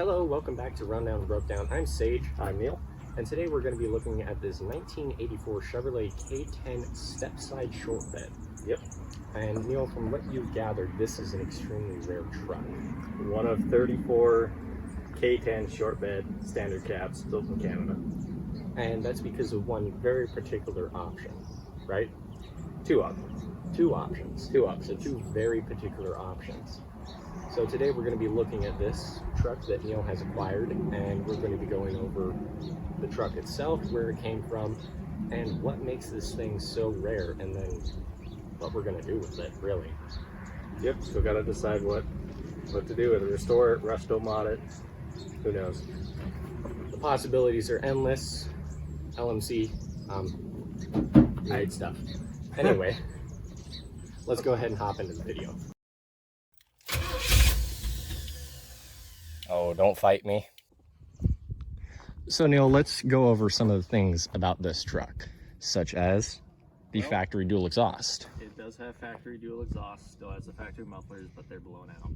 Hello, welcome back to Rundown and Broke Down. I'm Sage. I'm Neil. And today we're going to be looking at this 1984 Chevrolet K10 Stepside short bed. Yep. And Neil, from what you've gathered, this is an extremely rare truck. One of 34 K10 short bed standard cabs built in Canada. And that's because of one very particular option, right? Two options. Two options. So two very particular options. So today we're going to be looking at this truck that Neil has acquired, and we're going to be going over the truck itself, where it came from, and what makes this thing so rare, and then what we're going to do with it, really. Yep, still got to decide what to do with it. Restore it, resto mod it, who knows. The possibilities are endless. LMC, great stuff. Anyway, let's go ahead and hop into the video. Oh, don't fight me. So Neil, let's go over some of the things about this truck, such as the factory dual exhaust. It does have factory dual exhaust, still has the factory mufflers, but they're blown out.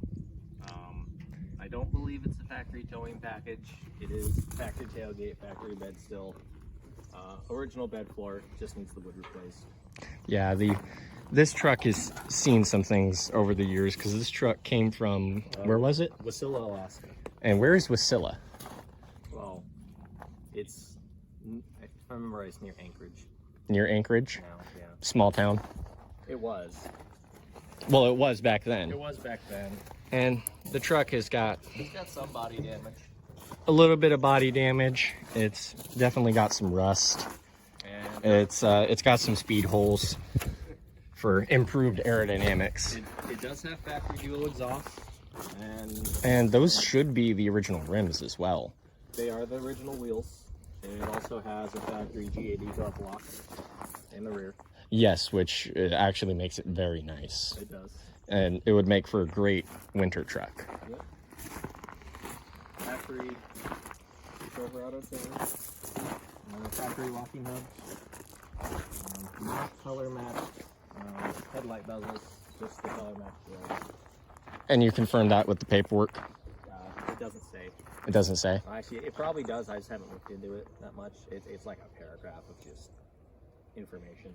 I don't believe it's a factory towing package. It is factory tailgate, factory bed still. Original bed floor, just needs the wood replaced. Yeah, this truck has seen some things over the years, because this truck came from, where was it? Wasilla, Alaska. And where is Wasilla? Well, it's, if I remember right, it's near Anchorage. Near Anchorage? Now, yeah. Small town? It was. Well, it was back then. It was back then. And the truck has got... It's got some body damage. A little bit of body damage. It's definitely got some rust. And it's got some speed holes for improved aerodynamics. It does have factory dual exhaust, and those should be the original rims as well. They are the original wheels. It also has a factory GAD drop lock in the rear. Yes, which actually makes it very nice. It does. And it would make for a great winter truck. Yep. Factory Silverado Stepside. Factory locking hubs. Not color match. Headlight bezels, just the color match. And you confirmed that with the paperwork? It doesn't say. It doesn't say? Actually, it probably does. I just haven't looked into it that much. It's like a paragraph of just information.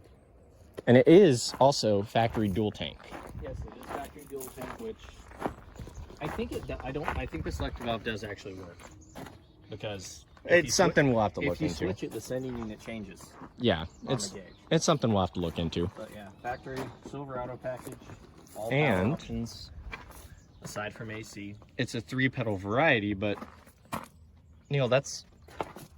And it is also factory dual tank. Yes, it is factory dual tank, which I think I think the selector valve does actually work, because it's something we'll have to look into. If you switch it, the sending unit changes. Yeah, it's something we'll have to look into. But yeah, factory Silverado package, all and power options aside from AC. It's a 3-pedal variety, but Neil, that's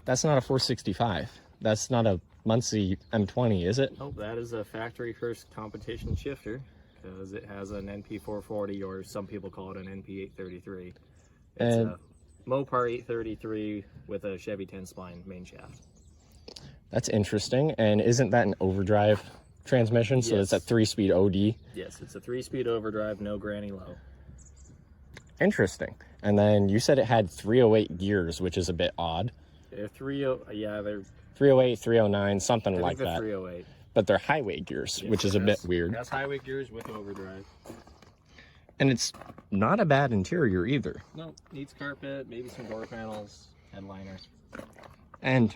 not a 465. That's not a Muncie M20, is it? Nope, that is a factory first competition shifter, because it has an NP440, or some people call it an NP833. It's a Mopar 833 with a Chevy 10 spline main shaft. That's interesting. And isn't that an overdrive transmission? So Yes. it's a 3-speed OD? Yes, it's a 3-speed overdrive, no granny low. Interesting. And then you said it had 308 gears, which is a bit odd. They're 308, 309, something like that. 308. But they're highway gears, Yes, which is a bit weird. That's highway gears with overdrive. And it's not a bad interior either. No, needs carpet, maybe some door panels, headliner. And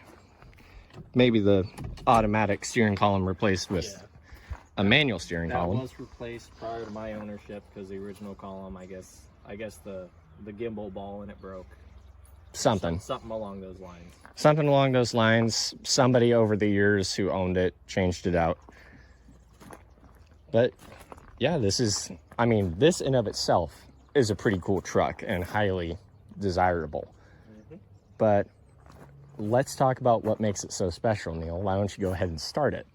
maybe the automatic steering column replaced with a manual steering column. That was replaced prior to my ownership, because the original column, I guess the gimbal ball in it broke. Something along those lines. Something along those lines. Somebody over the years who owned it changed it out. But yeah, this in of itself is a pretty cool truck and highly desirable. But let's talk about what makes it so special, Neil. Why don't you go ahead and start it?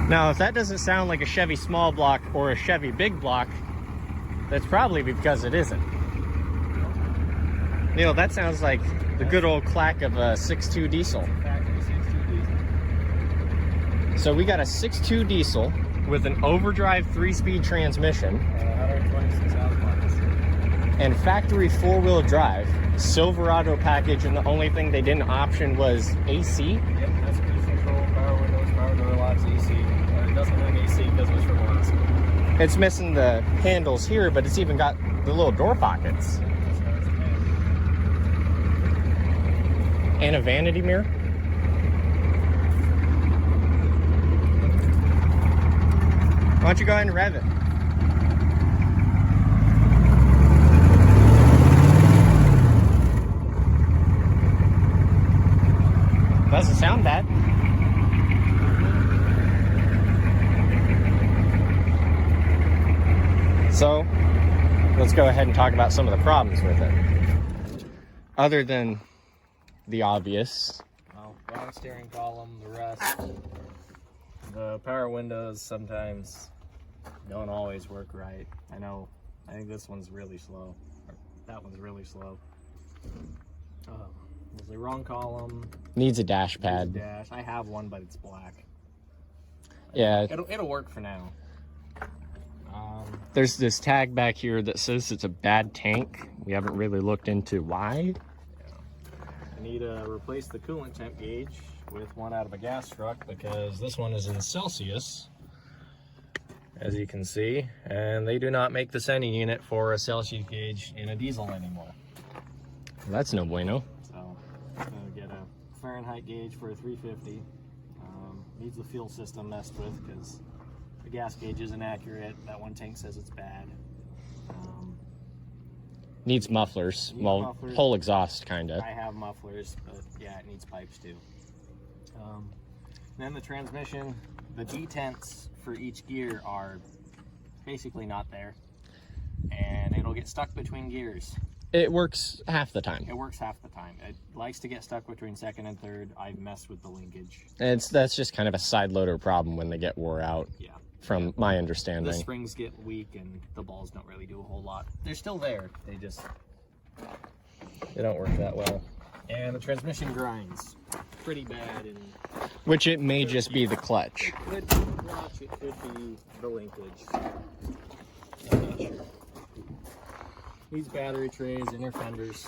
Now, if that doesn't sound like a Chevy small block or a Chevy big block, that's probably because it isn't. Neil, that sounds like the good old clack of a 6.2 diesel. So we got a 6.2 diesel with an overdrive 3-speed transmission. 126 horsepower. and factory four-wheel drive Silverado package, and the only thing they didn't option was AC. Yep, that's cruise control, power windows, power door locks, AC. It doesn't have AC because it was from last. It's missing the handles here, but it's even got the little door pockets. And a vanity mirror. Why don't you go ahead and rev it? Doesn't sound bad. So, let's go ahead and talk about some of the problems with it. Other than the obvious. Well, wrong steering column, the rest. The power windows sometimes don't always work right. I think this one's really slow. Or that one's really slow. There's the wrong column. Needs a dash pad. Dash. I have one, but it's black. Yeah. It'll work for now. There's this tag back here that says it's a bad tank. We haven't really looked into why. I need to replace the coolant temp gauge with one out of a gas truck because this one is in Celsius, as you can see, and they do not make the sending unit for a Celsius gauge in a diesel anymore. That's no bueno. So I'm gonna get a Fahrenheit gauge for a 350. Needs the fuel system messed with because the gas gauge isn't accurate. That one tank says it's bad. Needs mufflers. Mufflers. Whole exhaust, kind of. I have mufflers, but yeah, it needs pipes too. Then the transmission, the detents for each gear are basically not there, and it'll get stuck between gears. It works half the time. It works half the time. It likes to get stuck between second and third. I've messed with the linkage. That's just kind of a side loader problem when they get wore out. Yeah. From my The understanding. springs get weak and the balls don't really do a whole lot. They're still there. They don't work that well. And the transmission grinds pretty bad. And Which it may just be the clutch. it could be the clutch, it could be the linkage. I'm not sure. These battery trays, inner fenders,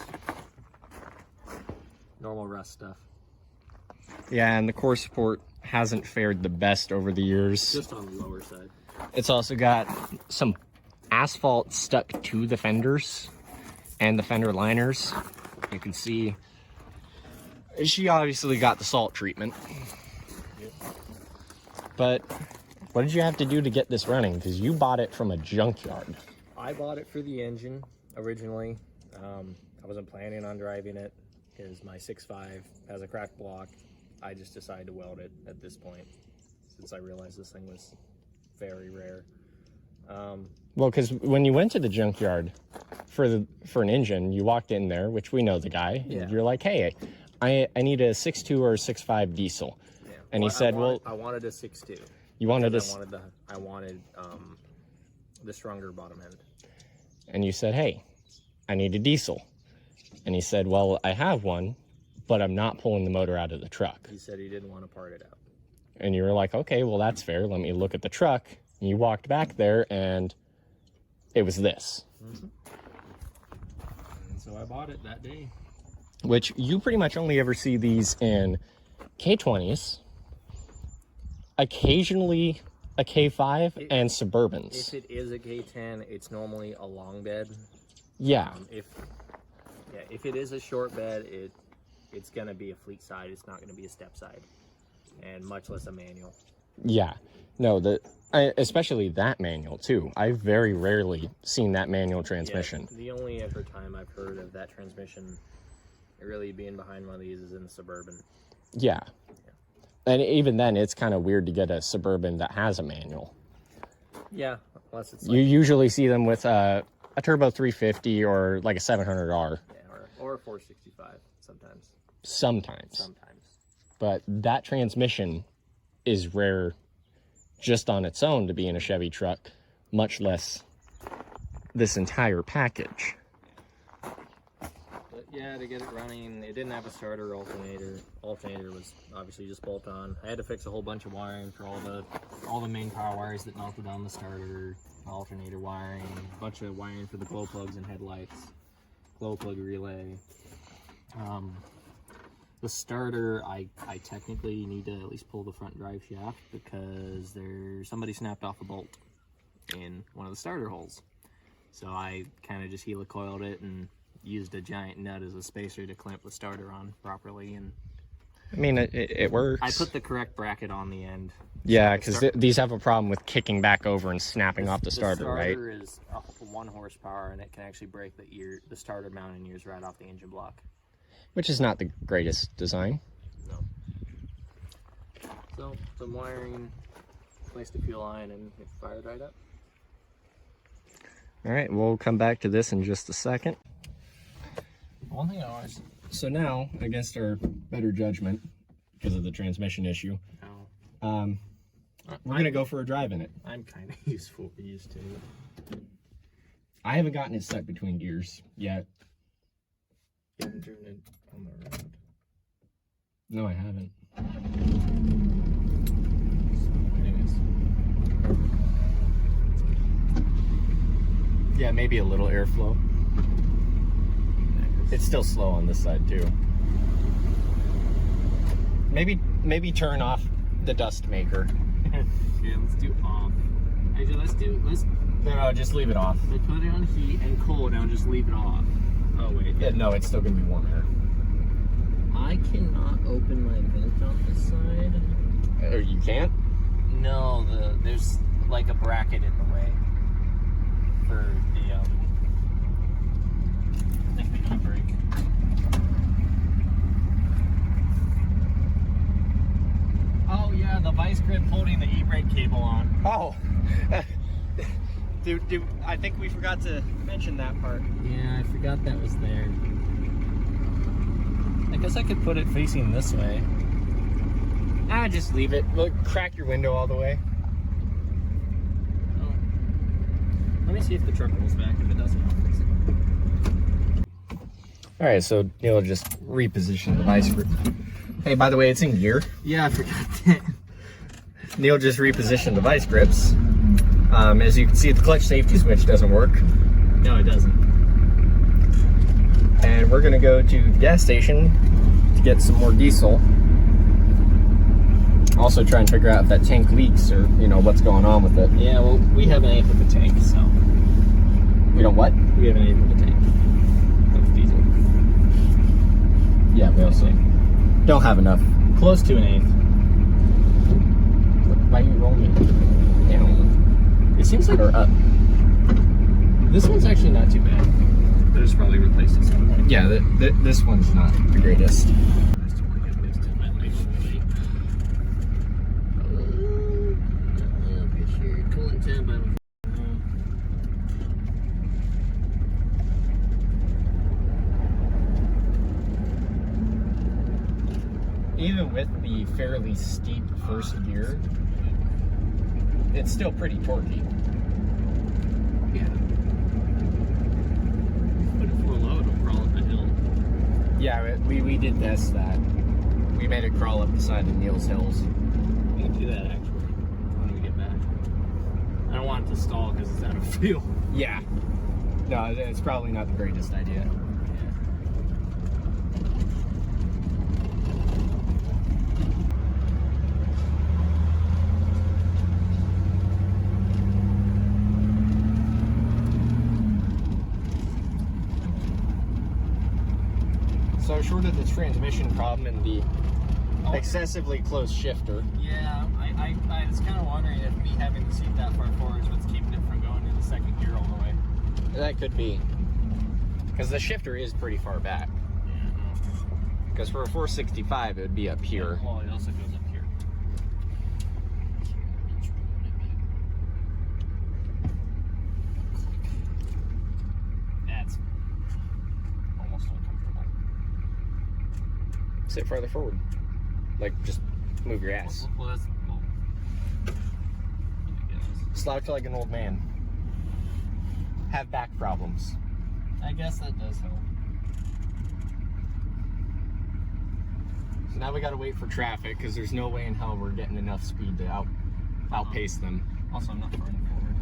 normal rust stuff. Yeah, and the core support hasn't fared the best over the years. Just on the lower side. It's also got some asphalt stuck to the fenders and the fender liners. You can see she obviously got the salt treatment. Yep. But what did you have to do to get this running? Because you bought it from a junkyard. I bought it for the engine originally. I wasn't planning on driving it because my 6.5 has a cracked block. I just decided to weld it at this point since I realized this thing was very rare. Well, because when you went to the junkyard for an engine, you walked in there, which we know the guy. Yeah. And you're like, hey, I need a 6.2 or a 6.5 diesel. Yeah. And he said, I wanted a 6.2. You wanted a... I wanted the stronger bottom end. And you said, hey, I need a diesel. And he said, well, I have one, but I'm not pulling the motor out of the truck. He said he didn't want to part it out. And you were like, okay, well, that's fair. Let me look at the truck. And you walked back there, and it was this. Mm-hmm. And so I bought it that day. Which you pretty much only ever see these in K20s, occasionally a K5, and Suburbans. If it is a K10, it's normally a long bed. Yeah. If it is a short bed, it's going to be a fleet side. It's not going to be a step side, and much less a manual. Yeah. No, especially that manual, too. I've very rarely seen that manual transmission. Yeah, the only ever time I've heard of that transmission really being behind one of these is in the Suburban. Yeah. And even then, it's kind of weird to get a Suburban that has a manual. Yeah, unless it's You usually see them with a turbo 350 or like a 700R. Yeah, or a 465 sometimes. Sometimes. But that transmission is rare just on its own to be in a Chevy truck, much less this entire package. But yeah, to get it running, it didn't have a starter or alternator. Alternator was obviously just bolt on. I had to fix a whole bunch of wiring for all the main power wires that melted on the starter, alternator wiring, a bunch of wiring for the glow plugs and headlights, glow plug relay. The starter, I technically need to at least pull the front drive shaft because somebody snapped off a bolt in one of the starter holes. So I kind of just helicoiled it and used a giant nut as a spacer to clamp the starter on properly. And I mean, it works. I put the correct bracket on the end. Yeah, because these have a problem with kicking back over and snapping off the starter, right? The starter is 1 horsepower, and it can actually break the starter mounting ears right off the engine block. Which is not the greatest design. No. So, some wiring, placed the fuel line, and it fired right up. All right, we'll come back to this in just a second. One thing I always... So now, against our better judgment, because of the transmission issue, we're gonna go for a drive in it. I'm kind of used to it. I haven't gotten it stuck between gears yet. You haven't driven it on the road? No, I haven't. Yeah, maybe a little airflow. It's still slow on this side too. Maybe turn off the dust maker. Yeah, let's do off. Actually, No, just leave it off. let's put it on heat and cold, and I'll just leave it off. Oh wait. Yeah, no, it's still gonna be warm here. I cannot open my vent on this side. Or you can't? No, there's like a bracket in the way for the I think the e-brake. Oh yeah, the vice grip holding the e-brake cable on. Oh. Dude, I think we forgot to mention that part. Yeah, I forgot that was there. I guess I could put it facing this way. Just leave it. Look, crack your window all the way. Oh. Let me see if the truck rolls back. If it doesn't, I'll fix it. All right, so Neil just repositioned the vice grip. Hey, by the way, it's in gear. Yeah, I forgot that. Neil just repositioned the vice grips. As you can see, the clutch safety switch doesn't work. No, it doesn't. And we're gonna go to the gas station to get some more diesel. Also try and figure out if that tank leaks or, what's going on with it. Yeah, well, we have an eighth of the tank, so. We don't what? We have an eighth of the tank of diesel. Yeah, we also don't have enough. Close to an eighth. Why are you rolling down? It seems like Or up? this one's actually not too bad. They just probably replaced it somewhere. Yeah, this one's not the greatest. Even with the fairly steep first gear, it's still pretty torquey. Yeah. Put it full load, it'll crawl up the hill. Yeah, we did test that. We made it crawl up the side of Neil's hills. We can do that actually when we get back. I don't want it to stall because it's out of fuel. Yeah. No, it's probably not the greatest idea. So short of the transmission problem and the excessively close shifter. Yeah, I was kind of wondering if me having the seat that far forward is what's keeping it from going into second gear all the way. That could be. Because the shifter is pretty far back. Yeah. Because for a 465, it would be up here. Well, it also goes up here. That's almost uncomfortable. Sit farther forward. Like, just move your ass. Well, I guess. Slouch like an old man. Have back problems. I guess that does help. So now we gotta wait for traffic because there's no way in hell we're getting enough speed to outpace them. Also, I'm not far enough forward.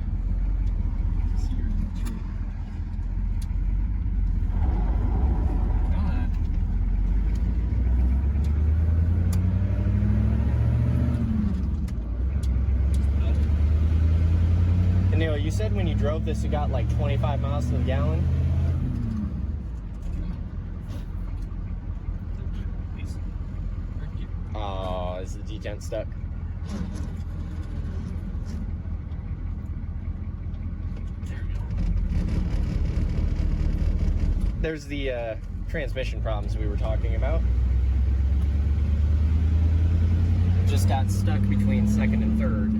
Just here in the tree. And Neil, you said when you drove this, it got like 25 miles to the gallon. Oh, is the detent stuck? There we go. There's the transmission problems we were talking about. Just got stuck between second and third.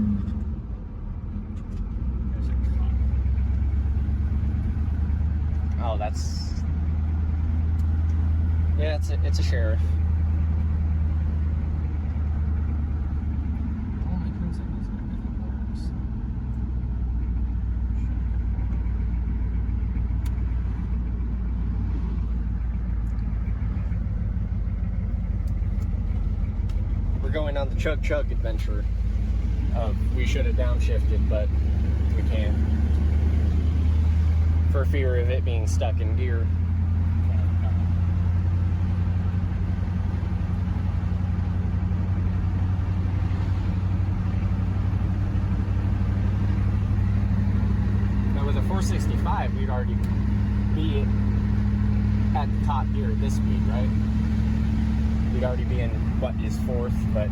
There's a cop. Oh, that's... Yeah, it's a sheriff. Oh, my turn signal's and everything works. We're going on the chug adventure. We should have downshifted, but we can't. For fear of it being stuck in gear. Now with a 465, we'd already be at the top gear at this speed, right? We'd already be in what is fourth, but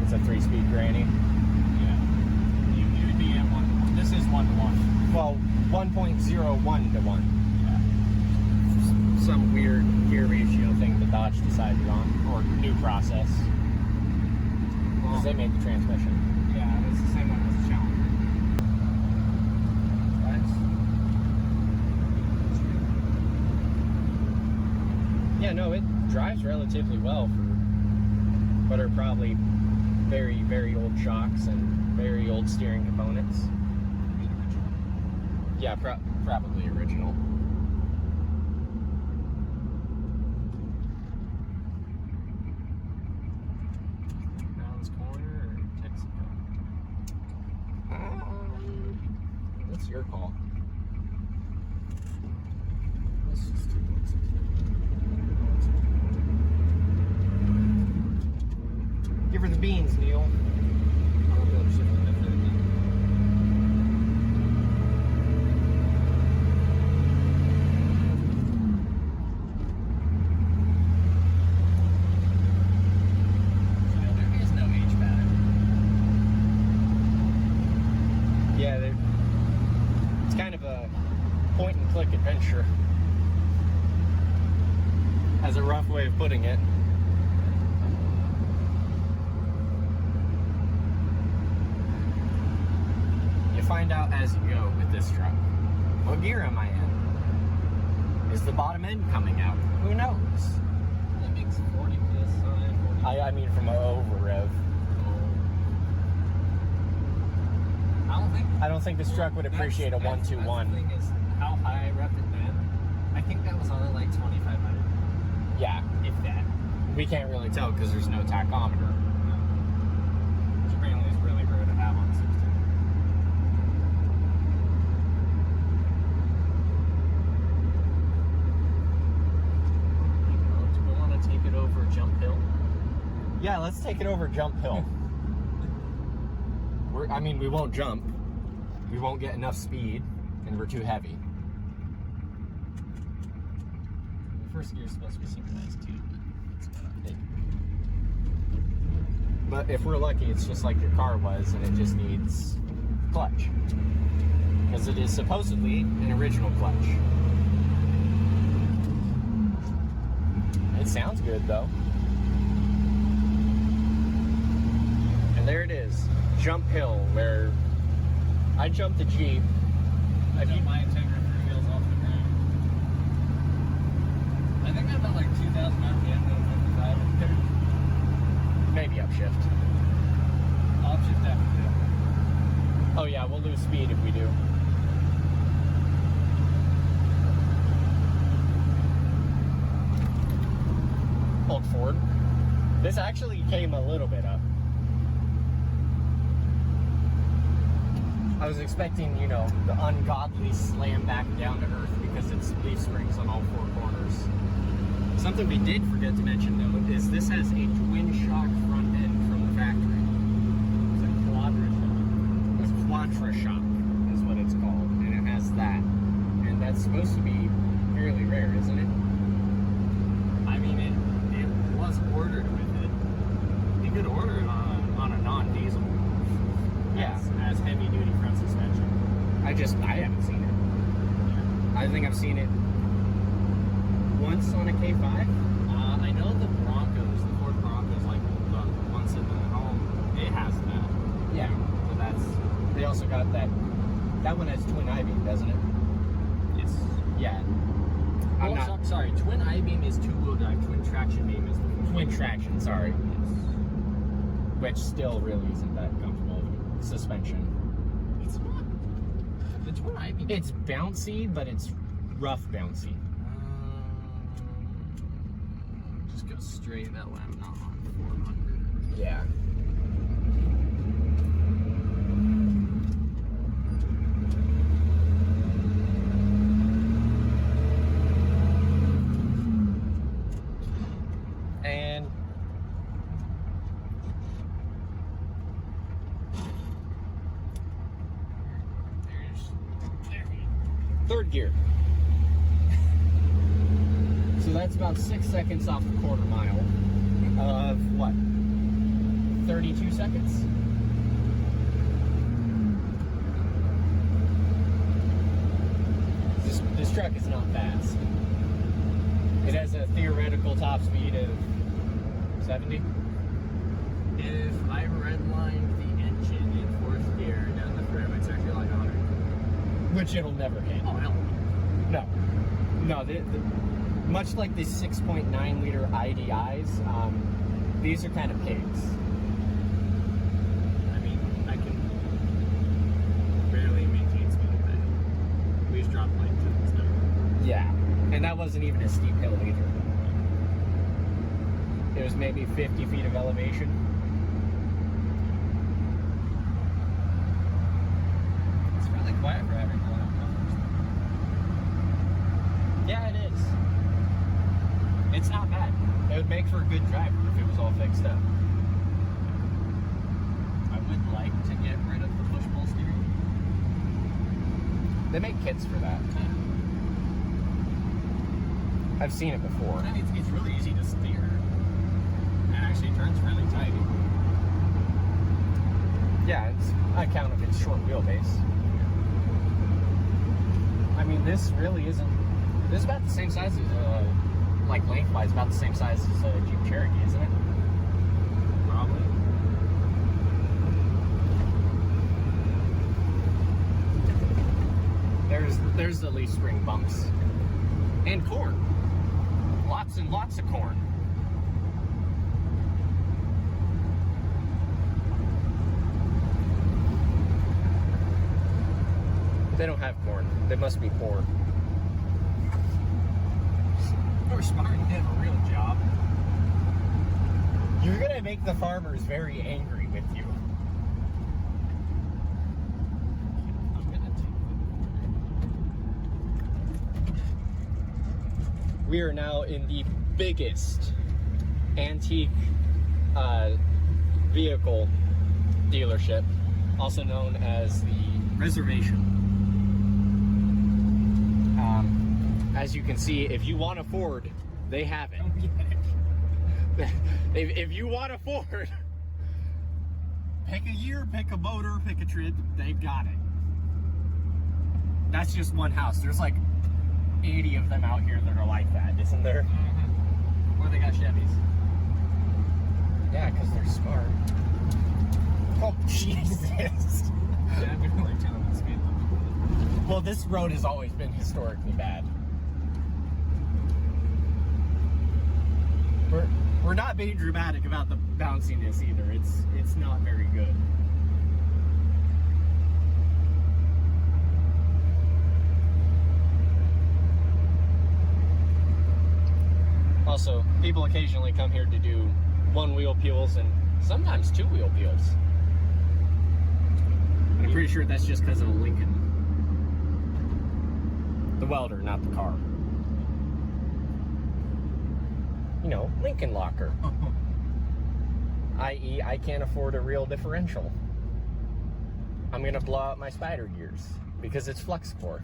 it's a 3-speed granny. Yeah. You would be at 1. This is 1 to 1. Well, 1.01 to 1. Yeah. Some weird gear ratio thing that Dodge decided on, or new process. Because they made the transmission. Yeah, it's the same one as the Challenger. Yeah, no, it drives relatively well for what are probably very, very old shocks and very old steering components. Yeah, probably original. Browns Corner or Texaco? That's your call. Let's just do 160. Give her the beans, Neil. I'll be able to shift it for the beat. There is no HVAC. Yeah, it's kind of a point-and-click adventure. That's a rough way of putting it. You find out as you go with this truck. What gear am I in? Is the bottom end coming out? Who knows? It makes 40 PSI. 40. I mean from over rev. I don't think this truck would appreciate a 121. The thing is, how high I revved it then, I think that was only like 2,500. Yeah, If that. we can't really tell because there's no tachometer. Which apparently is really rare to have on the 16. Do we want to take it over Jump Hill? Yeah, let's take it over Jump Hill. I mean, we won't jump. We won't get enough speed, and we're too heavy. The first gear is supposed to be synchronized too, but it's not. But if we're lucky, it's just like your car was, and it just needs clutch. Because it is supposedly an original clutch. It sounds good, though. And there it is, Jump Hill, where I jumped a Jeep. I jumped my Integra 3 wheels off the ground. I think I got like 2,000 RPM going 55. Maybe upshift. I'll upshift after that. Oh yeah, we'll lose speed if we do. Hold forward. This actually came a little bit up. I was expecting, you know, the ungodly slam back down to earth because it's leaf springs on all four corners. Something we did forget to mention though is this has a twin shock front end from the factory. It's a quadra shock. It's quadra shock is what it's called, and it has that. And that's supposed to be fairly rare, isn't it? I mean, it was ordered with it. You could order it on a non-diesel. Yeah. As heavy-duty front suspension. I haven't seen it. I think I've seen it once on a K5. I know the Broncos, the Ford Broncos, like the one sitting at home, it has that. Yeah. So that's, They also got that. That one has twin I-beam, doesn't it? it's, Yeah. oh, sorry, twin I-beam is two-wheel drive, twin traction beam is the Twin traction, sorry. Yes. Which still really isn't that comfortable suspension. It's not. The twin I-beam. It's bouncy, but it's rough bouncy. Just go straight that way. I'm not on 400. Yeah. And third gear. So that's about 6 seconds off the quarter mile of what? 32 seconds? This truck is not fast. It has a theoretical top speed of 70. If I redlined the engine in fourth gear down the trim, it's actually like 100. Which it'll never hit. Oh, hell. No, much like the 6.9 liter IDIs, these are kind of pigs. I mean, I can barely maintain speed with that. We just dropped like 2 instead. Yeah, and that wasn't even a steep hill either. It was maybe 50 feet of elevation. It's really quiet for having blown out numbers. Yeah, it is. It's not bad. It would make for a good driver if it was all fixed up. I would like to get rid of the push-pull steering. They make kits for that. I've seen it before. I mean, it's really easy to steer. It actually turns really tight. Yeah, it's on account of its short wheelbase. I mean, this really isn't. This is about the same size as, like lengthwise, about the same size as a Jeep Cherokee, isn't it? Probably. There's the leaf spring bumps. And corn. Lots and lots of corn. They don't have corn. They must be poor. We're smart and have a real job. You're gonna make the farmers very angry with you. I'm gonna take We are now in the biggest antique vehicle dealership, also known as the Reservation. As you can see, if you want a Ford, they have it. If you want a Ford, pick a year, pick a motor, pick a trim, they've got it. That's just one house. There's like 80 of them out here that are like that, isn't there? Or they got Chevys. Yeah, because they're smart. Oh, Jesus. Yeah, we don't like telling the speed limit. Well, this road has always been historically bad. We're not being dramatic about the bounciness either. It's not very good. Also, people occasionally come here to do one wheel peels and sometimes two wheel peels. And I'm pretty sure that's just because of a Lincoln. The welder, not the car. You know, Lincoln locker. I.e., I can't afford a real differential. I'm gonna blow out my spider gears because it's flux core.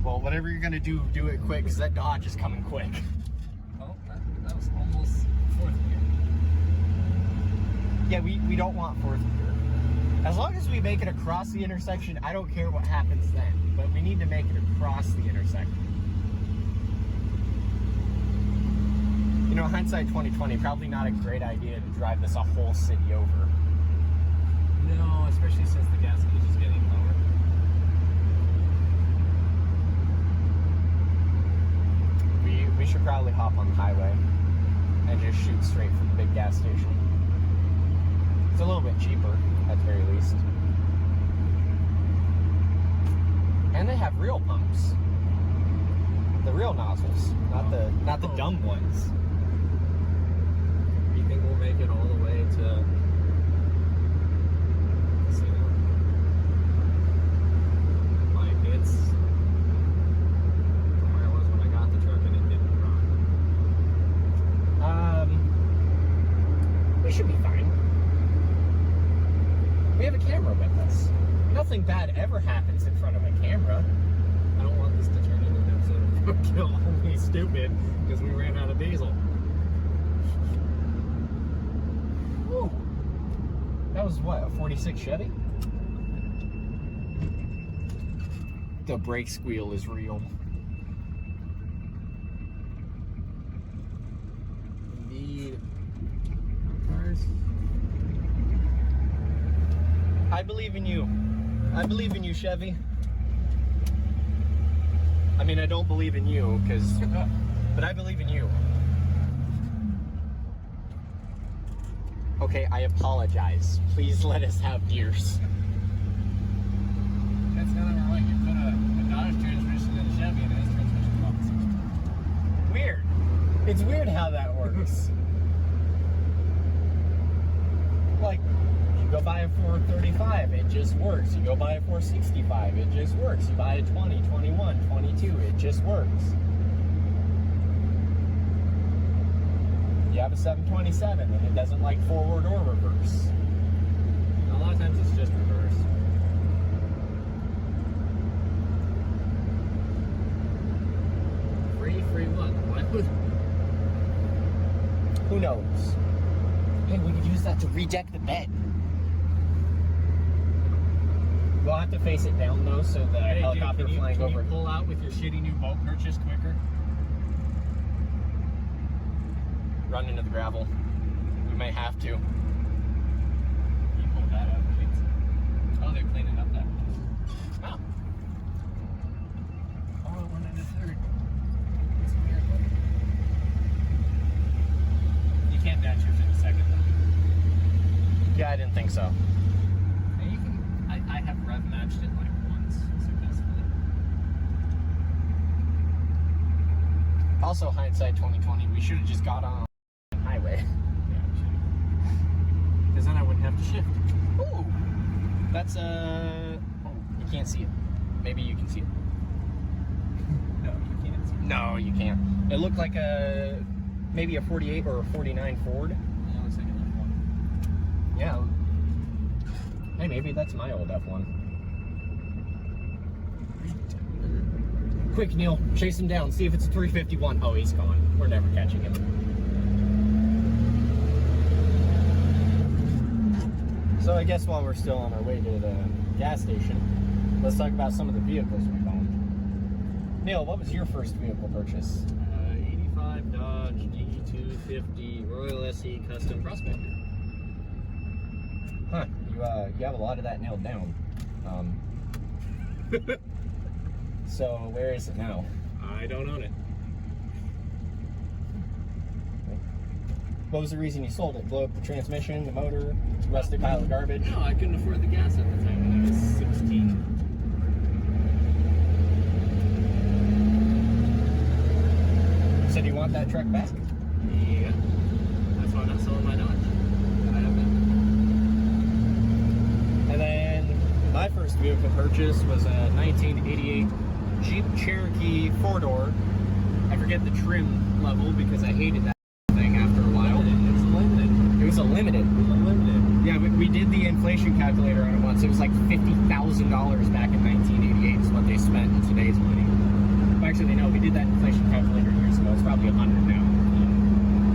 Well, whatever you're gonna do, do it quick because that Dodge is coming quick. Oh, that was almost fourth gear. Yeah, we don't want fourth gear. As long as we make it across the intersection, I don't care what happens then. But we need to make it across the intersection. You know, hindsight 2020, probably not a great idea to drive this a whole city over. No, especially since the gas gauge is getting lower. We should probably hop on the highway and just shoot straight from the big gas station. It's a little bit cheaper, at the very least. And they have real pumps. The real nozzles, not the dumb ones. You think we'll make it all the way to casino? Like it's from where I was when I got the truck and it didn't run. We should be fine. We have a camera with us. Nothing bad ever happens in front of a camera. I don't want this to turn into an episode of Kill Only Stupid because we ran out of diesel. Ooh. That was what, a 46 Chevy? The brake squeal is real. Need cars. I believe in you. I believe in you, Chevy. I mean, I don't believe in you, but I believe in you. Okay, I apologize. Please let us have beers. That's kind of like you put a Dodge transmission in a Chevy and it has transmission problems. Weird. It's weird how that works. Like, you go buy a 435, it just works. You go buy a 465, it just works. You buy a 20, 21, 22, it just works. You have a 727 and it doesn't like forward or reverse. A lot of times it's just reverse. Free what? Why would... Who knows? Hey, we could use that to redeck the bed. We'll have to face it down though, so the helicopter flying can over. you pull out with your shitty new boat purchase quicker? Run into the gravel. We may have to. You pulled that out, please. Oh, they're cleaning up that place. Oh. Oh, it went into third. It's weird, but you can't dash shift in a second though. Yeah, I didn't think so. And you can. I have rev matched it like once successfully. Also, hindsight 2020, we should have just got on the highway. Yeah, we should. Because then I wouldn't have to shift. Ooh, that's oh, you can't see it. Maybe you can see it. No, you can't. No, you can't. It looked like maybe a 48 or a 49 Ford. Yeah, it looks like an F1. Yeah. Hey, maybe that's my old F1. Quick, Neil, chase him down. See if it's a 351. Oh, he's gone. We're never catching him. So I guess while we're still on our way to the gas station, let's talk about some of the vehicles we've owned. Neil, what was your first vehicle purchase? 85 Dodge D250 Royal SE Custom Prospector. Huh, you have a lot of that nailed down. So where is it now? I don't own it. What was the reason you sold it? Blow up the transmission, the motor, rusty pile of garbage? No, I couldn't afford the gas at the time when I was 16. want that truck back? Yeah. That's why I'm not selling my Dodge. I have that. And then my first vehicle purchase was a 1988 Jeep Cherokee 4-door. I forget the trim level because I hated that thing after a while. It was limited. It was a limited. It was unlimited. Yeah, we did the inflation calculator on it once. It was like $50,000 back in 1988 is what they spent in today's money. Actually, no, we did that inflation calculator years ago. It's probably 100 now.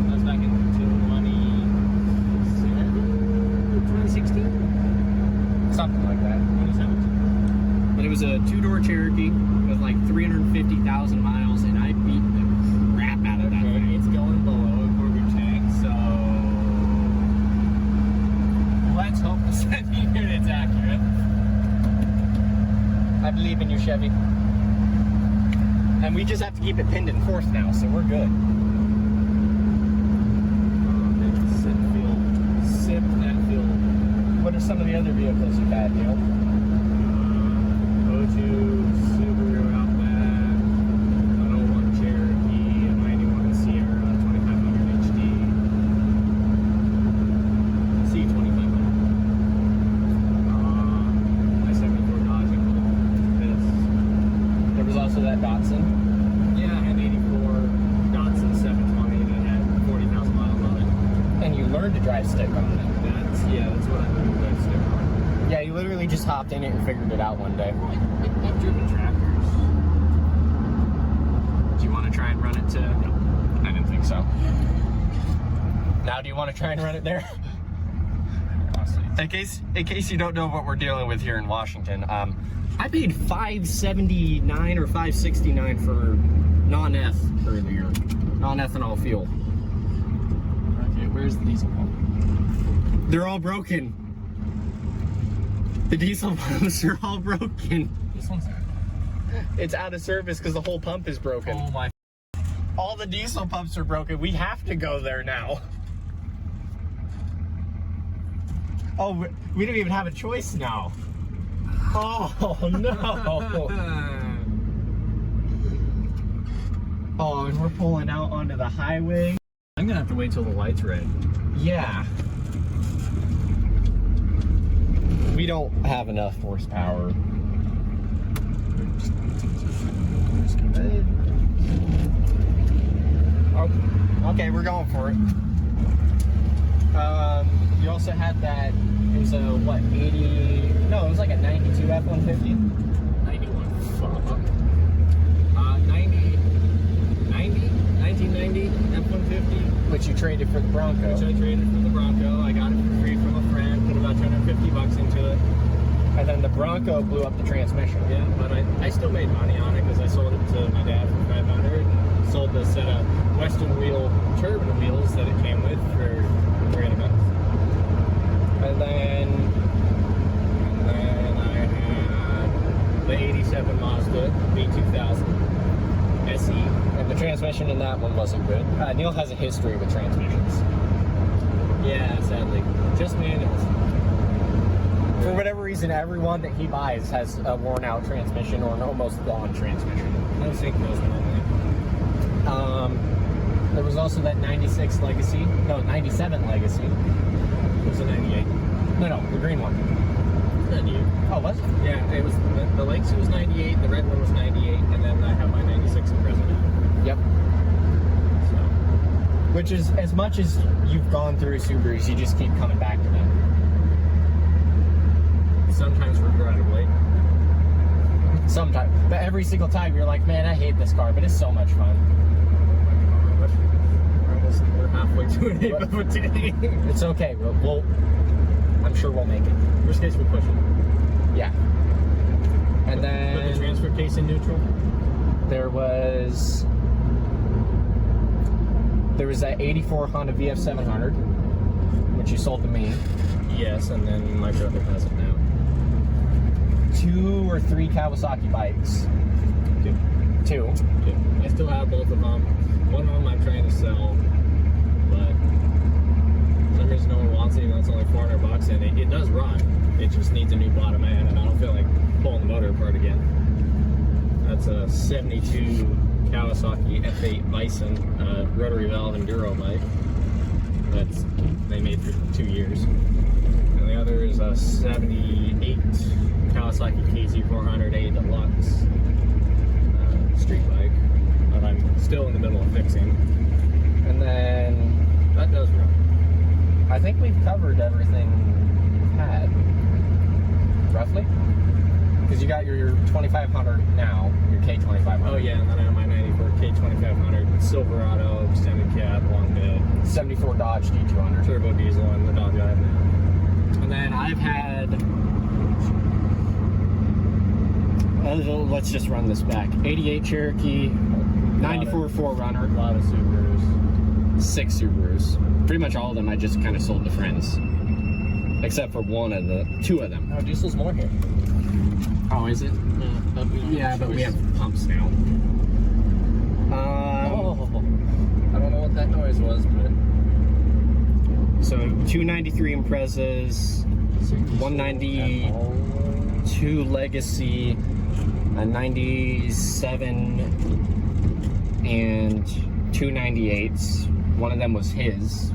That was back in 2016? Something like that. 2017. But it was a 2-door Cherokee with like 350,000 miles, and I beat the crap out of that thing. It's going below a quarter tank, so let's hope the sending unit's accurate. I believe in you, Chevy. And we just have to keep it pinned in fourth now, so we're good. Sip that feel. What are some of the other vehicles you've had, Neil? O2, Subaru Outback, an 01 Cherokee, a 91 Sierra, 2500 HD, C2500. My 74 Dodge Impulse. There was also that Datsun. Yeah, I had 84 Datsun 720 that had 40,000 miles on it. And you learned to drive stick on it. That's what I learned to drive stick on. Yeah, you literally just hopped in it and figured it out one day. I've driven tractors. Do you want to try and run it to... No, I didn't think so. Now, do you want to try and run it there? In case you don't know what we're dealing with here in Washington, I paid $5.79 or $5.69 for non-F earlier, non-ethanol fuel. Okay, where's the diesel pump? They're all broken. The diesel pumps are all broken. This one's It's out of service because the whole pump is broken. oh my. All the diesel pumps are broken. We have to go there now. Oh, we don't even have a choice now. Oh, no. Oh, and we're pulling out onto the highway. I'm gonna have to wait till the light's red. Yeah. We don't have enough horsepower. Oh, okay, we're going for it. You also had that, it was a, what, 80, no, it was like a 92 F-150? 91. Fuck. 1990 F-150. Which you traded for the Bronco. Which I traded for the Bronco. I got it for free from a friend, put about $250 into it. And then the Bronco blew up the transmission. Yeah, but I still made money on it because I sold it to my dad for $500 and sold the set of Western Wheel turbine wheels that it came with for $300. And then I had the 87 Mazda V2000 SE. and the transmission in that one wasn't good. Neil has a history with transmissions. Yeah, sadly. Just manuals. For whatever reason, everyone that he buys has a worn out transmission or an almost gone transmission. No sync goes normally. There was also that 96 Legacy. No, 97 Legacy. It was a 98. No, the green one. Not you. Oh, was it? Yeah, it was the Legacy was 98, the red one was 98, and then I have my 96 in present now. Yep. So, Which is, as much as you've gone through Subarus, you just keep coming back to them. sometimes regrettably. Sometimes. But every single time you're like, man, I hate this car, but it's so much fun. We're halfway to an 8 of a day. It's okay. We'll I'm sure we'll make it. Worst case, we push it. Yeah. And then Put the transfer case in neutral. there was that 84 Honda VF700, which you sold to me. Yes, and then my brother has it now. 2 or 3 Kawasaki bikes. 2. I still have both of them. One of them I'm trying to sell, but for some reason no one wants it, even though it's only $400, and it does run. It just needs a new bottom end, and I don't feel like pulling the motor apart again. That's a 72 Kawasaki F8 Bison rotary valve enduro bike. They made for 2 years. And the other is a 78 Kawasaki KZ400A Deluxe street bike that I'm still in the middle of fixing. And then that does run. I think we've covered everything we've had, roughly. Because you got your 2500 now, your K2500. Oh yeah, and then I have my 94 K2500 Silverado extended cab, long bed, 74 Dodge D200. turbo diesel, and the Dodge I have now. And then I've had, let's just run this back. 88 Cherokee, 94 4Runner, A lot of Subarus. 6 Subarus. Pretty much all of them I just kind of sold to friends. Except for 2 of them. No, diesel's more here. Oh, is it? Yeah, but we have pumps now. I don't know what that noise was, but So 293 Imprezas, 192 Legacy, a 97, and 2 98s. One of them was his.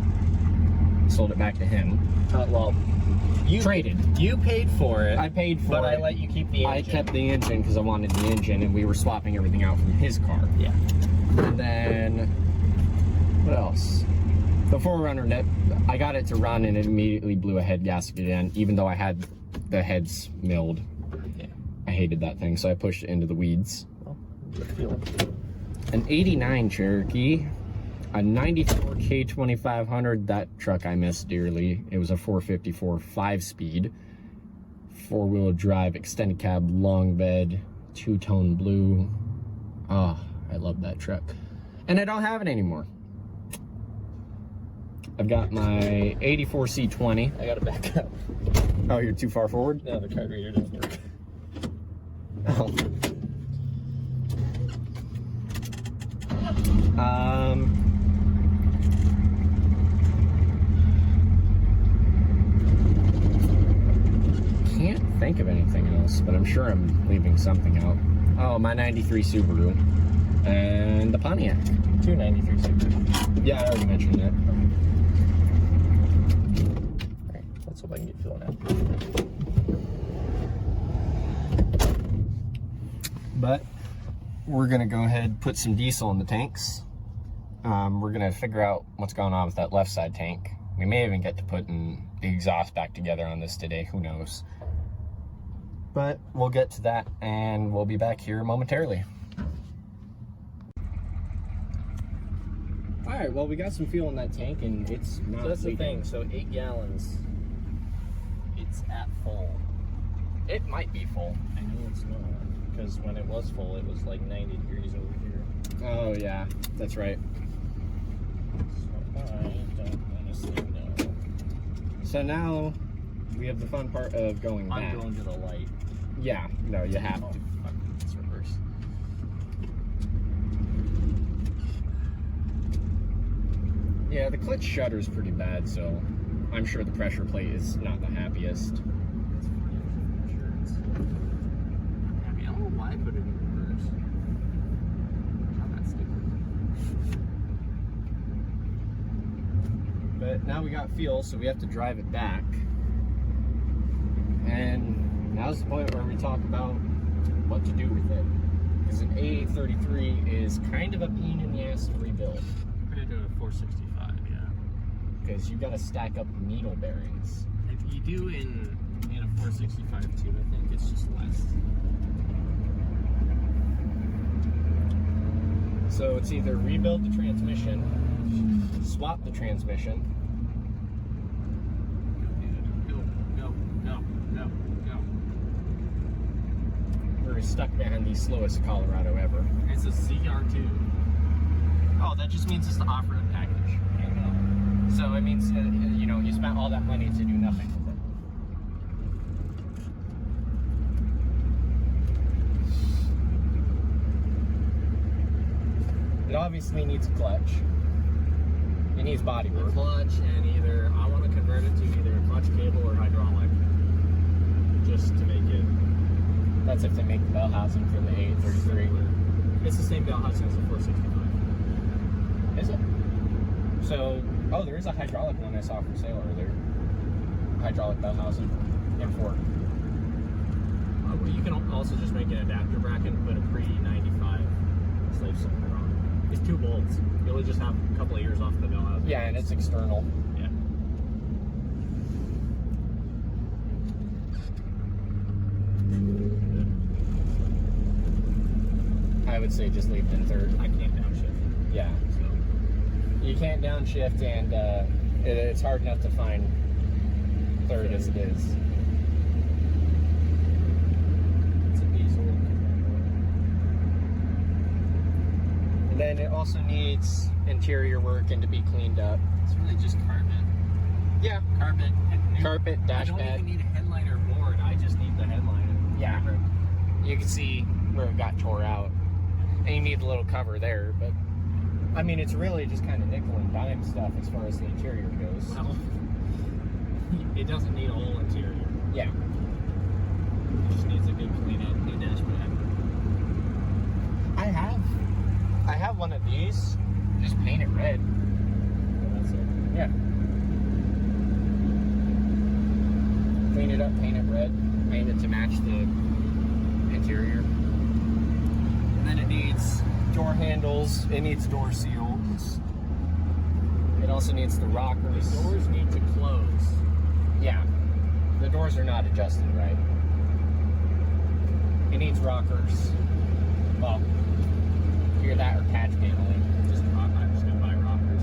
Sold it back to him. well, you Traded. You paid for it. I paid for but it. I let you keep the engine. I kept the engine because I wanted the engine, and we were swapping everything out from his car. Yeah. And then, what else? The 4Runner net, I got it to run, and it immediately blew a head gasket in, even though I had the heads milled. Yeah. I hated that thing, so I pushed it into the weeds. Well, good feeling. An 89 Cherokee, a 94 K2500, that truck I miss dearly. It was a 454 5-speed, 4-wheel drive, extended cab, long bed, 2-tone blue. Oh, I love that truck. And I don't have it anymore. I've got my 84 C20. I gotta back up. Oh, you're too far forward? No, the card reader doesn't work. Oh. Can't think of anything else, but I'm sure I'm leaving something out. Oh, my 93 Subaru. And the Pontiac. 293 Subaru. Yeah, I already mentioned that. Alright, let's hope I can get filling out. But we're gonna go ahead and put some diesel in the tanks. We're gonna figure out what's going on with that left side tank. We may even get to putting the exhaust back together on this today, who knows. But we'll get to that, and we'll be back here momentarily. All right, well, we got some fuel in that tank, and it's not So that's the leaking. thing, so 8 gallons, it's at full. It might be full. I know it's not, because when it was full, it was like 90 degrees over here. Oh, yeah, that's right. So I don't honestly know. So now we have the fun part of going back. I'm going to the light. Yeah, no, you have Oh, to. fuck, it's reverse. Yeah, the clutch shutter is pretty bad, so I'm sure the pressure plate is not the happiest. It's insurance. I mean, I don't know why I put it in reverse. Not that stupid. But now we got fuel, so we have to drive it back. And now's the point where we talk about what to do with it. Because an A833 is kind of a pain in the ass to rebuild. I'm going to do a 465, yeah. Because you got to stack up needle bearings. If you do in a 465 too, I think it's just less. So it's either rebuild the transmission, swap the transmission, Go. we're stuck behind the slowest Colorado ever. It's a CR2. Oh, that just means it's the off-road package. I know. So it means, you know, you spent all that money to do nothing with it. It obviously needs a clutch. It needs body A work. clutch, and either I want to convert it to either a clutch cable or hydraulic, just to make it That's if they make the bell housing for the A833. It's the same bell housing as the 465. Is it? So, oh, there is a hydraulic one I saw for sale earlier. Hydraulic bell housing, M4. Well, you can also just make an adapter bracket and put a pre-95 slave cylinder on. It's 2 bolts. You'll just have a couple of years off the bell housing. Yeah, and it's external. Yeah. I would say just leave it in third. I can't downshift. Yeah. So You can't downshift, and it's hard enough to find third as it is. it's a diesel. And then it also needs interior work and to be cleaned up. It's really just carpet. Yeah. Carpet. Carpet, I dash don't pad. even need a headlight or board. I just need the headlight. Yeah. You can see where it got tore out. And you need a little cover there, but I mean, it's really just kind of nickel and dime stuff as far as the interior goes. Well, it doesn't need a whole interior. Yeah. It just needs a good clean up, new dash pad. I have one of these. Just paint it red. That's it. Yeah. Clean it up, paint it red, paint it to match the interior. And then it needs door handles, it needs door seals. It also needs the rockers. The doors need to close. Yeah. The doors are not adjusted right. It needs rockers. Well, either that or patch paneling. I'm just gonna buy rockers.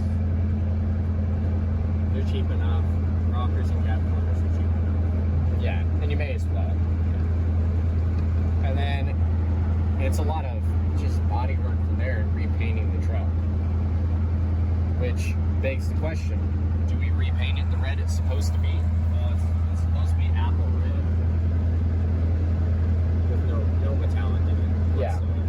They're cheap enough. Rockers and gap corners are cheap enough. Yeah, and you may as well. And then it's a lot of just body work from there and repainting the truck. Which begs the question, do we repaint it the red it's supposed to be? It's supposed to be apple red. With no metallic in it. Yeah. whatsoever.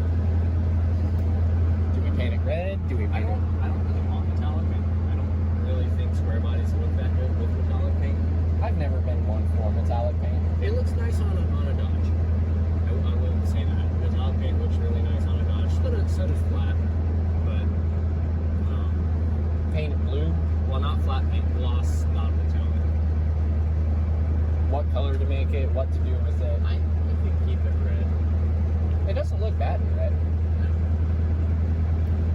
Do we paint it red? Do we I paint it? don't really want metallic. I don't really think square bodies look that good with metallic paint. I've never been one for metallic paint. It looks nice on a Dodge. I will say that. Metallic paint looks really nice on a Dodge. So does flat. But, Paint it blue. well, not flat paint, gloss, not metallic. What color to make it? What to do with it? I think keep it red. It doesn't look bad in red.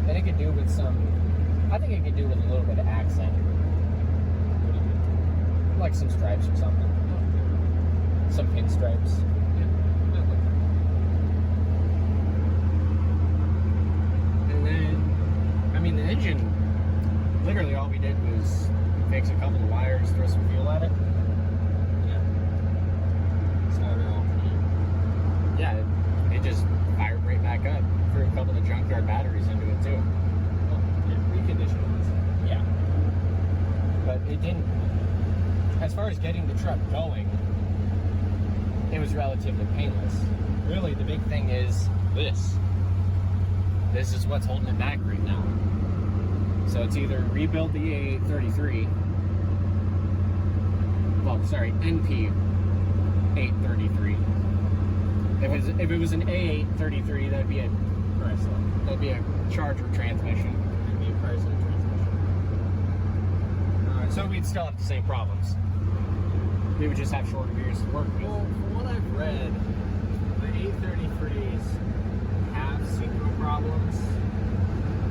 And it could do with some. I think it could do with a little bit of accent, What do you mean? like some stripes or something. Some pinstripes. And then, I mean, the engine, literally all we did was fix a couple of wires, throw some fuel at it. Yeah, it just fired right back up. Threw a couple of Junkyard batteries into it too. Reconditioned. Yeah. But it didn't, as far as getting the truck going, it was relatively painless. Really, the big thing is this. This is what's holding it back right now. So it's either rebuild the A833, well, sorry, NP 833. If it was an A833, that'd be a Chrysler. that'd be a Charger transmission. It'd be a Chrysler transmission. So we'd still have the same problems. We would just have shorter gears to work with. Well, from what I've read, the A33s have synchro problems.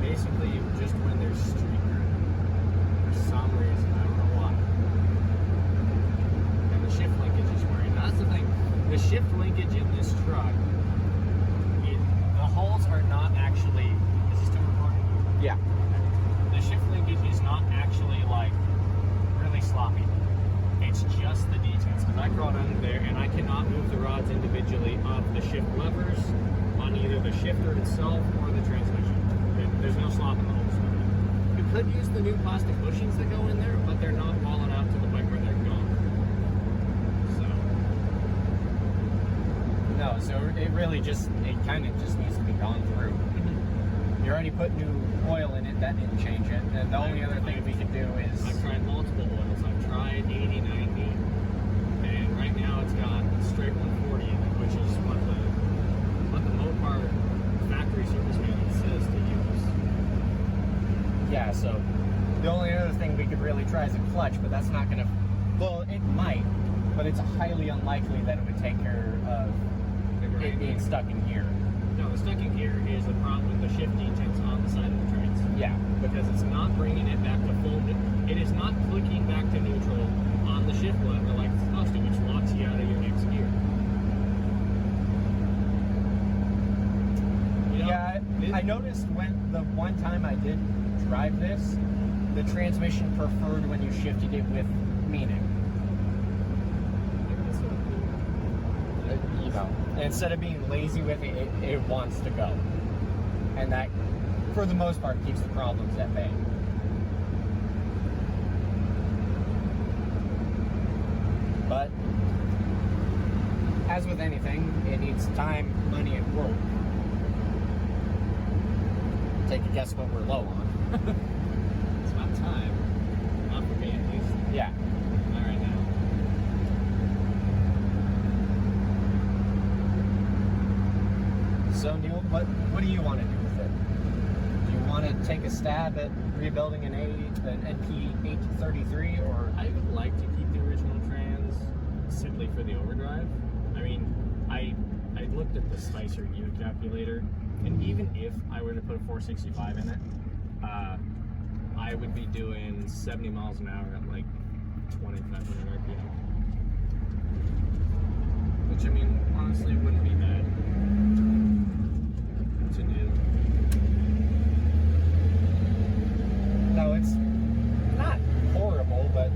Basically, just when they're street driven. For some reason, I don't know why. And the shift linkage is worrying. That's the thing. The shift linkage in this truck, the holes are not actually. Is this still recording? Yeah. The shift linkage is not actually like really sloppy. It's just the details. Because I crawled under there and I cannot move the rods individually of the shift levers on either the shifter itself or the transmission. There's no slop in the holes. You could use the new plastic bushings that go in there, but they're not walling out to the point where they're gone. So it really just, it kind of just needs to be gone through. You already put new oil in it, that didn't change it. And the only other thing we could do is... I've tried multiple oils. I've tried 80, 90, and right now it's got straight 140 in it, which is what the Mopar factory service tries a clutch, but that's not gonna, well, it might, but it's highly unlikely that it would take care of it being stuck in gear. No, the stuck in gear is the problem with the shift detents on the side of the trains. Yeah. Because it's not bringing it back to full. It is not clicking back to neutral on the shift lever like it's supposed to, which locks you out of your next gear. You know, Yeah, I noticed when the one time I did drive this, the transmission preferred when you shifted it with meaning. You know, instead of being lazy with it, it wants to go. And that, for the most part, keeps the problems at bay. But, as with anything, it needs time, money, and work. Take a guess what we're low on. it's about time. Not for me, at least. Yeah. Not right now. So Neil, what do you want to do with it? Do you want to take a stab at rebuilding an NP833, or I would like to keep the original trans simply for the overdrive. I mean, I looked at the Spicer gear calculator, and even if I were to put a 465 in it, I would be doing 70 miles an hour at like 2,500 RPM. Which, I mean, honestly wouldn't be bad to do. no, it's not horrible, but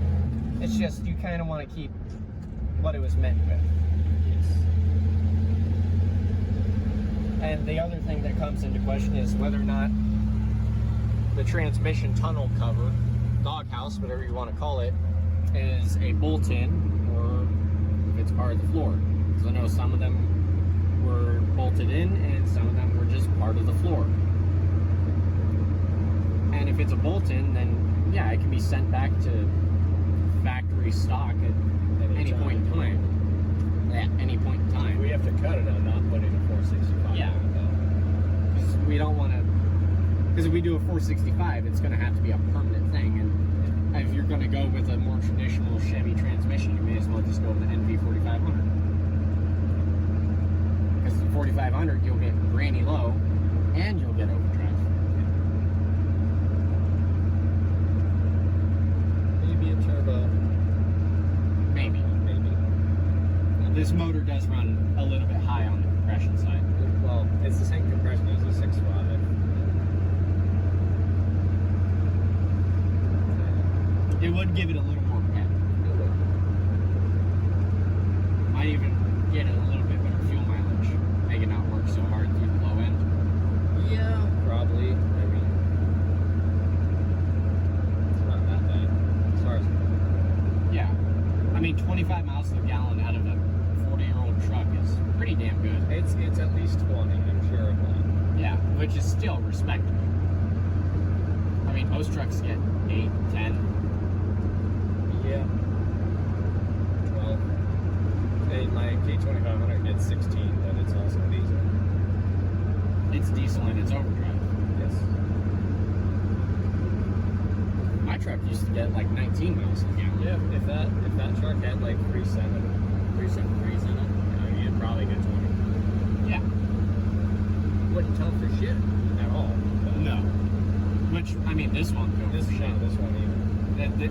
it's just you kind of want to keep what it was meant with. Yes. And the other thing that comes into question is whether or not the transmission tunnel cover, doghouse, whatever you want to call it, is a bolt-in or if it's part of the floor. Because I know some of them were bolted in and some of them were just part of the floor. And if it's a bolt-in, then yeah, it can be sent back to factory stock at any point in time. At any point in time. We have to cut it on not putting a 465 Yeah. on it, though. Because we don't want to. Because if we do a 465, it's going to have to be a permanent thing. And if you're going to go with a more traditional Chevy transmission, you may as well just go with the NV 4500. Because the 4500, you'll get granny low, and you'll get overdrive. Maybe a turbo. Maybe. Maybe. This motor does run a little bit high on the compression side. Well, it's the same compression as a 6.5. It would give it a little more pep. Might even get it a little bit better fuel mileage. Make it not work so hard through the low end. Yeah, probably. I mean, it's not that bad as far as. Yeah. I mean, 25 miles to the gallon out of a 40-year-old truck is pretty damn good. It's at least 20, I'm sure of that. Yeah, which is still respectable. I mean, most trucks get 8, 10. Yeah. Well, and my K2500 gets 16, but it's also diesel. It's diesel and it's overdrive. Yes. My truck used to get like 19 miles to the gallon. Yeah, if that truck had like 373s in it, you'd probably get 20. Yeah. Wouldn't tell for shit at all. But No. Which, I mean, this one goes This for shit. one either.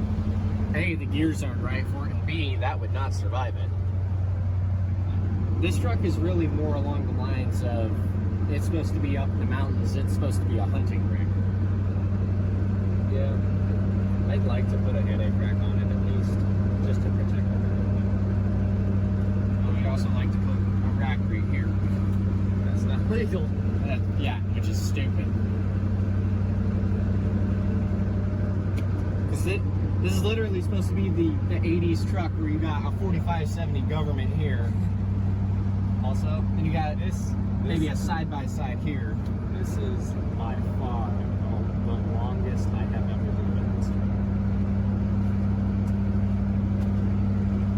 A, the gears aren't right for it, and B, that would not survive it. This truck is really more along the lines of, it's supposed to be up in the mountains, it's supposed to be a hunting rig. Yeah. I'd like to put a headache rack on it at least, just to protect everything. We'd also like to put a rack right here. That's not legal. Yeah, which is stupid. Because this is literally supposed to be the 80s truck where you got a 4570 government here. Also, and you got maybe a side-by-side here. This is by far the longest I have ever driven this truck.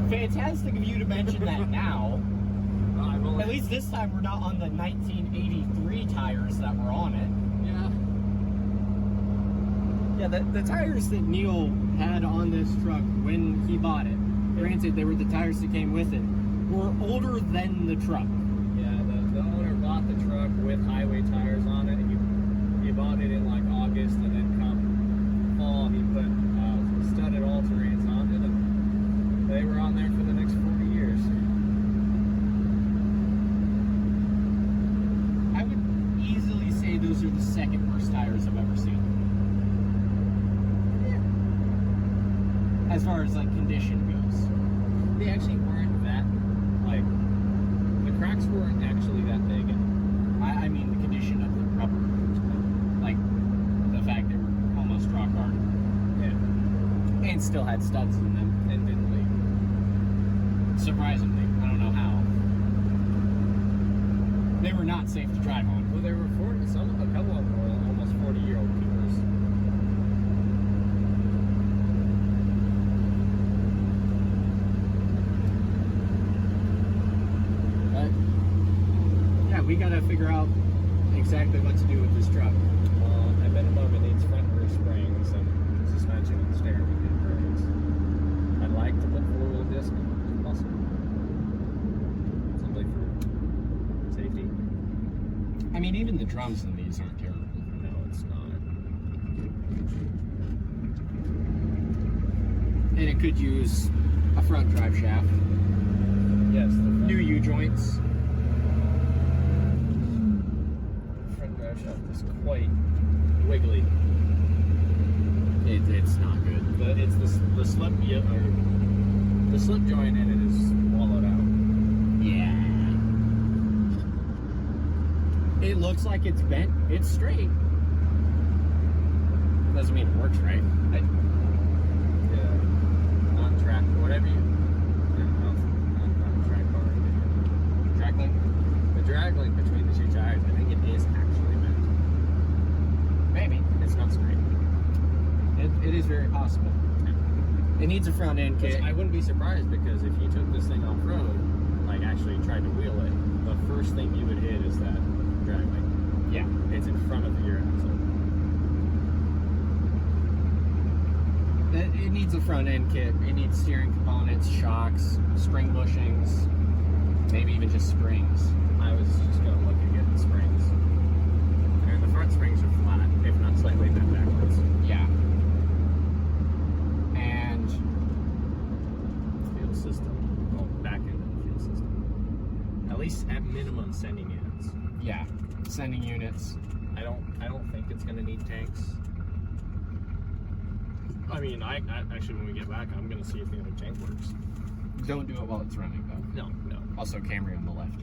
Fantastic of you to mention that now. I've only, At least this time we're not on the 1983 tires that were on it. yeah. Yeah, the tires that Neil had on this truck when he bought it, granted they were the tires that came with it, were older than the truck. Yeah, the owner bought the truck with highway tires on it. He bought it in like August, and then come fall, he put studded all-terrains on it, and they were on there for the next 40 years. I would easily say those are the second worst tires I've ever seen. As far as like condition goes. They actually weren't that, like, the cracks weren't actually that big. I mean the condition of the rubber. Like the fact they were almost rock hard. Yeah. And still had studs in them. And didn't leak. Surprisingly. I don't know how. They were not safe to drive on. Well, they were a couple of them were almost 40-year-old coolers. Yeah, we gotta figure out exactly what to do with this truck. At minimum, it needs front rear springs and suspension and steering wheel brakes. I'd like to put four-wheel disc if possible, simply for safety. I mean, even the drums in these aren't terrible. No, it's not. And it could use a front drive shaft. Yes, the New U-joints. front drive shaft is quite wiggly. It's not good. It's the slip the slip joint in it is wallowed out. Yeah. It looks like it's bent. It's straight. Doesn't mean it works right. Yeah. On track, whatever you. No, not track bar. Track link? The drag link between the two tires, I think it is actually bent. Maybe. It's not straight. It is very possible. It needs a front end kit. I wouldn't be surprised, because if you took this thing off road, like actually tried to wheel it, the first thing you would hit is that drag link. Yeah. It's in front of the rear axle. It needs a front end kit. It needs steering components, shocks, spring bushings, maybe even just springs. I was just gonna look at getting springs. And the front springs are flat, if not slightly bent backwards. Yeah. And Fuel system. Oh, back end of the fuel system. At least at minimum sending units. yeah, sending units. I don't think it's gonna need tanks. I mean, I actually, when we get back, I'm gonna see if the other tank works. Don't do it while it's running though. No. Also Camry on the left.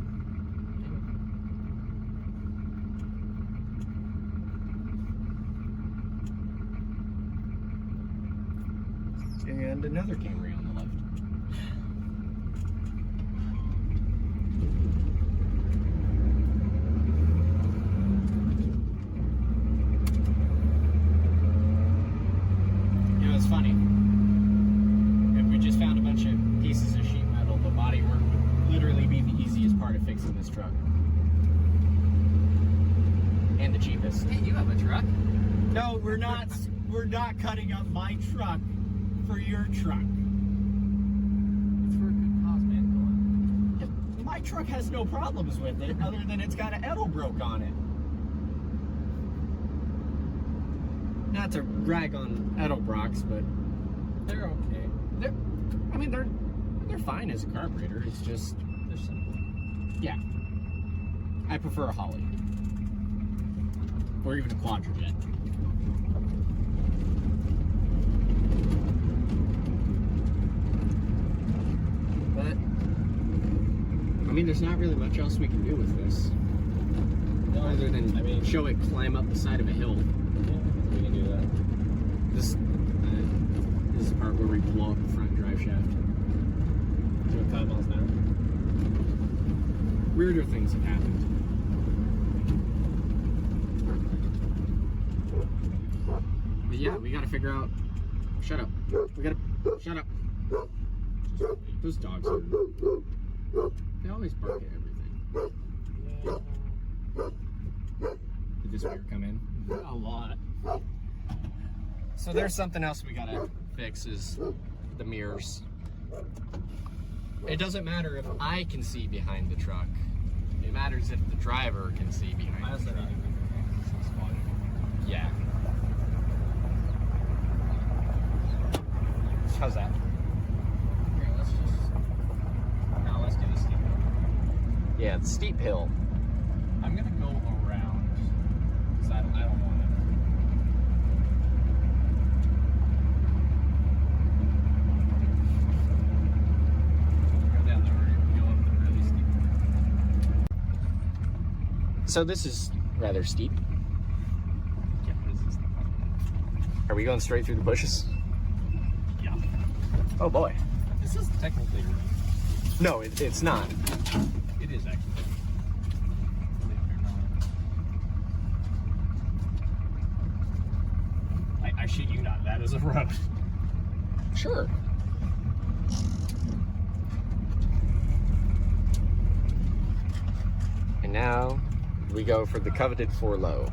And another Camry on the left. You know, it's funny. If we just found a bunch of pieces of sheet metal, the body work would literally be the easiest part of fixing this truck. And the cheapest. Hey, you have a truck? No, we're not cutting up my truck for your truck. It's for a good cause, man. Go on. My truck has no problems with it, other than it's got an Edelbroke on it. Not to rag on Edelbrocks, but They're okay. they're fine as a carburetor. It's just, They're simple. yeah. I prefer a Holly. Or even a Quadrajet. But, I mean, there's not really much else we can do with this. No, Other than, I mean, show it climb up the side of a hill. yeah, we can do that. This is the part where we blow up the front drive shaft. Doing 5 miles an hour. Weirder things have happened. But yeah, we gotta figure out. Shut up. Shut up. Those dogs are. They always bark at everything. Did this beer come in? A lot. So there's something else we gotta fix is the mirrors. It doesn't matter if I can see behind the truck. It matters if the driver can see behind the truck. Yeah. How's that? Okay, let's do the steep. Yeah, it's steep hill. I'm gonna go around because I don't want it. Go down the go up the really steep. So this is rather steep. Yeah, this is. Are we going straight through the bushes? Yeah. Oh boy. This is technically. No, it's not. It is actually. Believe it or not. I shit you not. That is a road. Sure. And now we go for the coveted 4 low.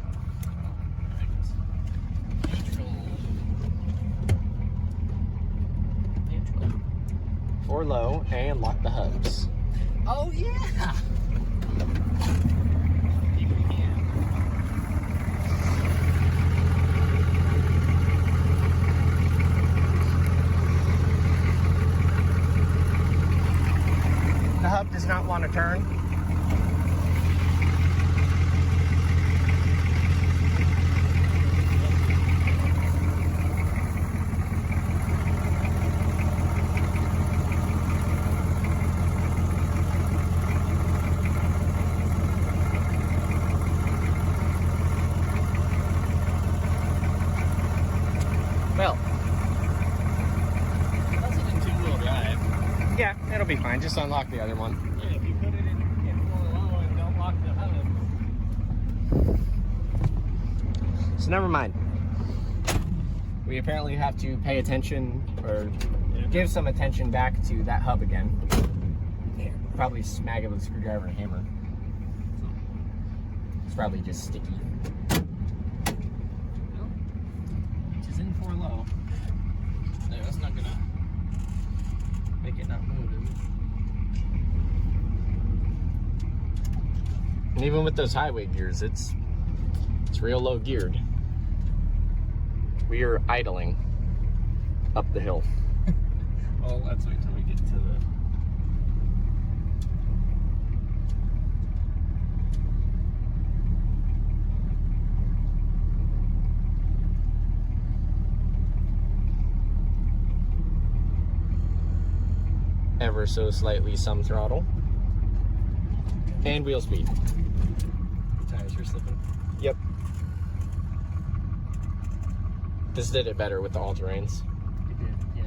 Neutral. 4 low and lock the hubs. Oh yeah. The hub does not want to turn. Well, That's it in 2-wheel drive. yeah, it'll be fine. Just unlock the other one. Yeah, if you put it in 4 low and don't lock the hub. So never mind. We apparently have to pay attention or give some attention back to that hub again. Probably smack it with a screwdriver and hammer. It's probably just sticky. Which is in 4 low. No, that's not gonna make it not move, is it? And even with those highway gears, it's real low geared. We are idling up the hill. Well, let's wait till we get to the. Ever so slightly some throttle. And wheel speed. Tires are slipping. Yep. This did it better with the all-terrains. It did, yeah.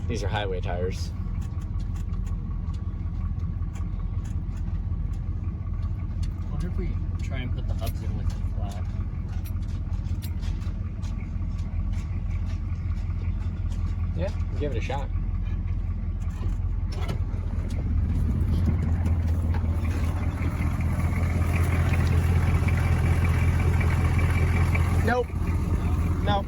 These are highway tires. I wonder if we try and put the hubs in with the flat. Yeah, give it a shot. Nope. No.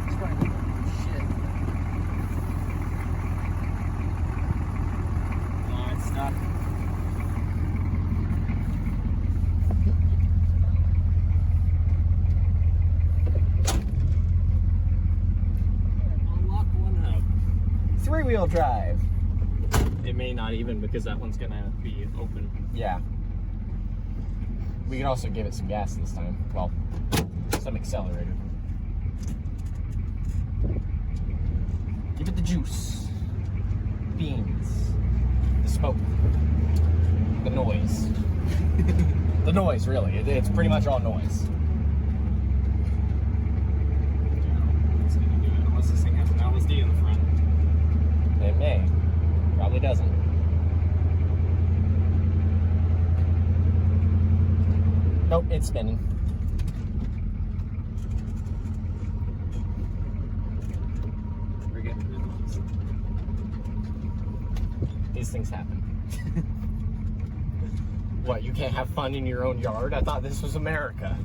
It's probably shit. No, it's stuck. Unlock one hub. 3-wheel drive. It may not even because that one's gonna be open. Yeah. We can also give it some gas this time. Well, some accelerator. Give it the juice. Beans. The smoke. The noise. The noise, really. It's pretty much all noise. It's gonna do it unless this thing has an LSD in the front. It may. Probably doesn't. Nope, it's spinning. We're getting rid of these. These things happen. What, you can't have fun in your own yard? I thought this was America.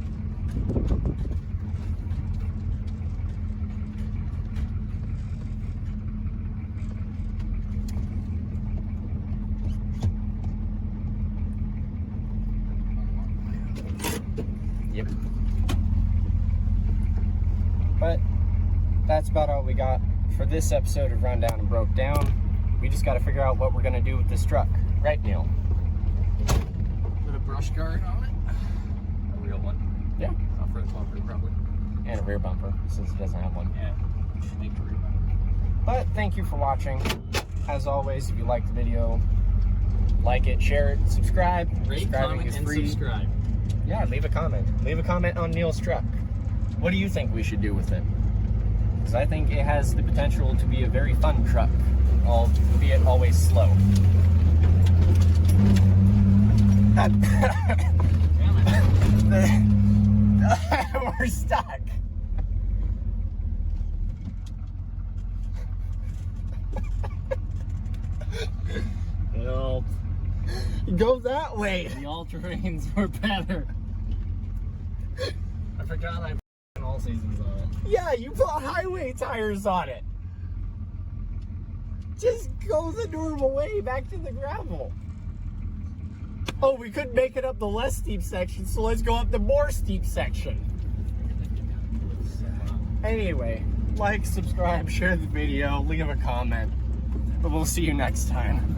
Yep. But that's about all we got for this episode of Rundown and Broke Down. We just got to figure out what we're going to do with this truck. Right, Neil? Put a brush guard on it. A real one. Yeah. A front bumper, probably. And a rear bumper, since it doesn't have one. Yeah. Should make a rear bumper. But thank you for watching. As always, if you liked the video, like it, share it, subscribe. Rate, Subscribing comment, is and free. subscribe. Yeah, leave a comment. Leave a comment on Neil's truck. What do you think we should do with it? Because I think it has the potential to be a very fun truck, albeit always slow. Damn it. We're stuck. Well, Go that way. the all-terrains were better. I forgot I put all seasons on it. Yeah, you put highway tires on it. Just go the normal way back to the gravel. Oh, we couldn't make it up the less steep section, so let's go up the more steep section. Anyway, like, subscribe, share the video, leave a comment, and we'll see you next time.